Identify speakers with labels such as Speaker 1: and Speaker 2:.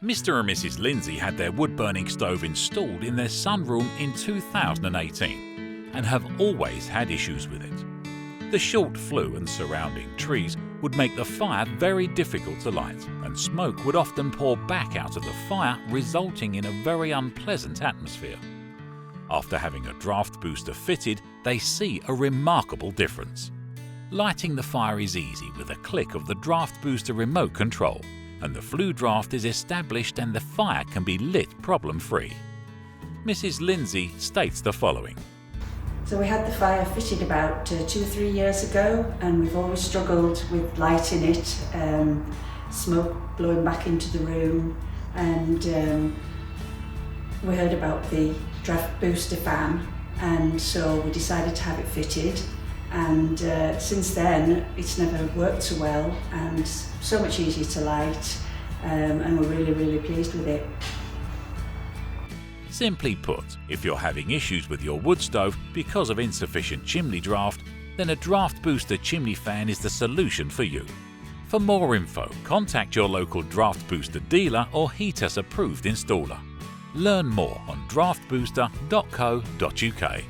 Speaker 1: Mr. and Mrs Lyndsay had their wood-burning stove installed in their sunroom in 2018 and have always had issues with it. The short flue and surrounding trees would make the fire very difficult to light, and smoke would often pour back out of the fire, resulting in a very unpleasant atmosphere. After having a draft booster fitted, they see a remarkable difference. Lighting the fire is easy with a click of the draft booster remote control, and the flue draft is established and the fire can be lit problem-free. Mrs Lyndsay states the following.
Speaker 2: So we had the fire fitted about 2 or 3 years ago, and we've always struggled with lighting it, smoke blowing back into the room, and we heard about the draft booster fan, and so we decided to have it fitted, and since then it's never worked so well and so much easier to light, and we're really pleased with it.
Speaker 1: Simply put, if you're having issues with your wood stove because of insufficient chimney draft, then a draft booster chimney fan is the solution for you. For more info, contact your local draft booster dealer or Heaters approved installer. Learn more on draftbooster.co.uk.